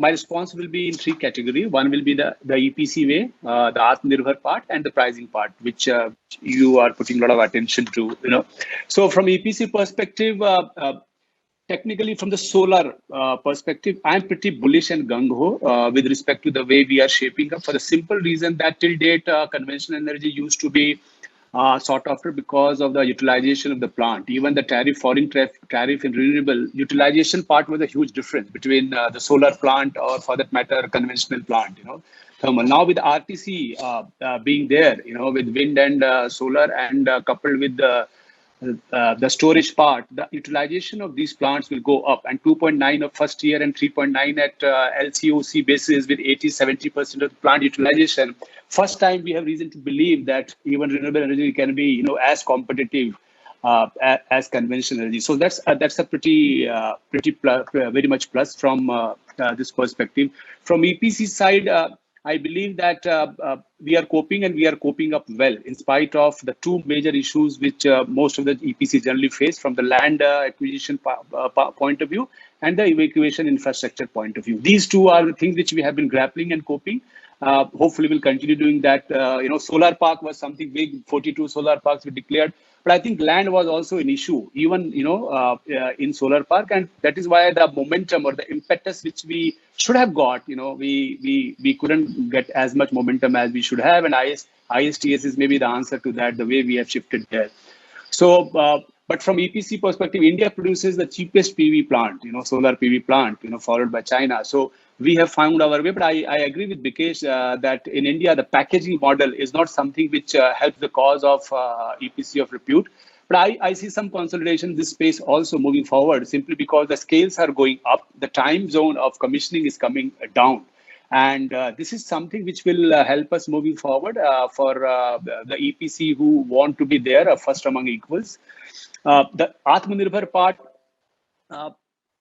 my response will be in three categories. One will be the EPC way, the Atmanirbhar part, and the pricing part, which you are putting a lot of attention to. So from EPC perspective, technically from the solar perspective, I'm pretty bullish and gung-ho with respect to the way we are shaping up, for the simple reason that till date, conventional energy used to be sought after because of the utilization of the plant. Even the foreign tariff in renewable utilization part was a huge difference between the solar plant or, for that matter, conventional plant. Thermal. Now with RTC being there, with wind and solar, and coupled with the storage part, the utilization of these plants will go up, and 2.9 of first year and 3.9 at LCOC basis with 80-70% of the plant utilization. First time we have reason to believe that even renewable energy can be, as competitive as conventional energy. So that's a pretty very much plus from this perspective. From EPC side, I believe that we are coping, and we are coping up well in spite of the two major issues which most of the EPC generally face, from the land acquisition point of view and the evacuation infrastructure point of view. These two are the things which we have been grappling and coping. Hopefully we'll continue doing that. Solar park was something big, 42 solar parks we declared. But I think land was also an issue, even in solar park, and that is why the momentum or the impetus which we should have got, we couldn't get as much momentum as we should have, and ISTS is maybe the answer to that, the way we have shifted there. So, but from EPC perspective, India produces the cheapest PV plant, solar PV plant, followed by China. So we have found our way. But I agree with Bikesh that in India, the packaging model is not something which helps the cause of EPC of repute. But I see some consolidation in this space also moving forward, simply because the scales are going up, the time zone of commissioning is coming down. And this is something which will help us moving forward for the EPC who want to be there, first among equals. The Atmanirbhar part,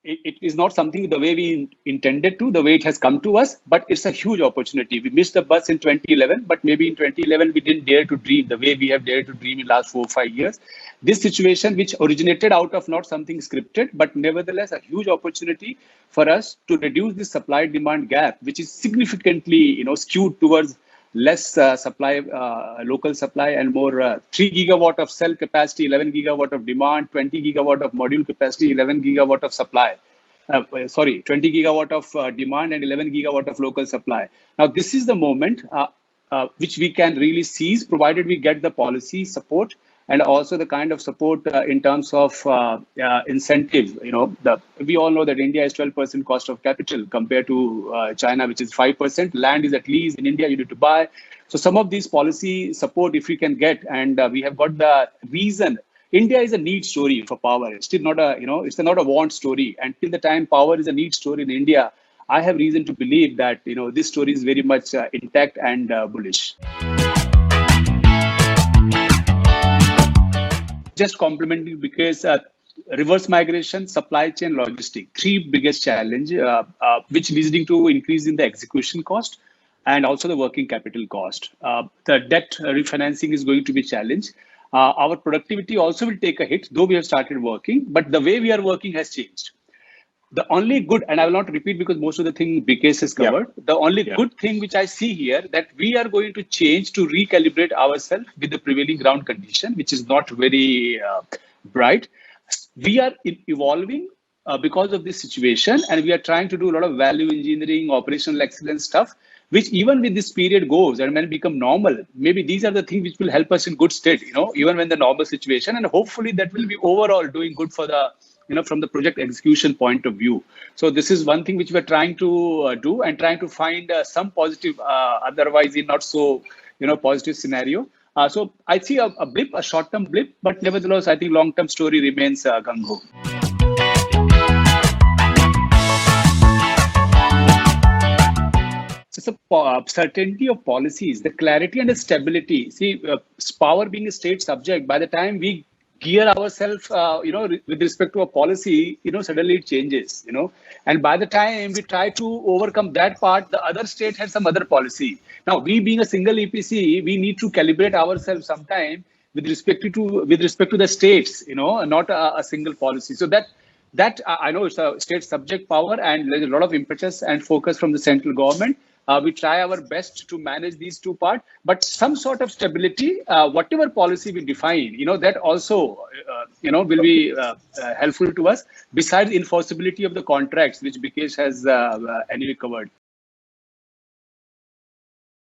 it is not something the way we intended to, the way it has come to us, but it's a huge opportunity. We missed the bus in 2011, but maybe in 2011 we didn't dare to dream the way we have dared to dream in the last 4 or 5 years. This situation, which originated out of not something scripted, but nevertheless a huge opportunity for us to reduce the supply-demand gap, which is significantly skewed towards less supply, local supply, and more 3 gigawatt of cell capacity, 11 gigawatt of demand, 20 gigawatt of module capacity, 11 gigawatt of supply. 20 gigawatt of demand and 11 gigawatt of local supply. Now, this is the moment which we can really seize, provided we get the policy support and also the kind of support in terms of incentives. We all know that India is 12% cost of capital compared to China, which is 5%. Land is at least in India, you need to buy. So some of these policy support, if we can get, and we have got the reason. India is a need story for power. It's still not it's not a want story. Until the time power is a need story in India, I have reason to believe that this story is very much intact and bullish. Just complimenting, because reverse migration, supply chain, logistic, three biggest challenge, which leading to increase in the execution cost and also the working capital cost. The debt refinancing is going to be challenged. Our productivity also will take a hit, though we have started working, but the way we are working has changed. The only good, and I will not repeat because most of the thing Bikesh has covered, the only good thing which I see here, that we are going to change to recalibrate ourselves with the prevailing ground condition, which is not very bright. We are evolving because of this situation, and we are trying to do a lot of value engineering, operational excellence stuff, which even with this period goes and when it become normal, maybe these are the things which will help us in good state, even when the normal situation, and hopefully that will be overall doing good for the from the project execution point of view. So this is one thing which we're trying to do, and trying to find some positive, otherwise in not so, positive scenario. So I see a blip, a short-term blip, but nevertheless, I think long-term story remains gung-ho. So certainty of policies, the clarity and the stability. See, power being a state subject, by the time we gear ourselves, with respect to a policy, suddenly it changes, and by the time we try to overcome that part, the other state has some other policy. Now, we being a single EPC, we need to calibrate ourselves sometime with respect to the states, not a single policy. So that that I know it's a state subject power, and there's a lot of impetus and focus from the central government. We try our best to manage these two parts, but some sort of stability, whatever policy we define, that also, will be helpful to us. Besides enforceability of the contracts, which Bikesh has anyway covered.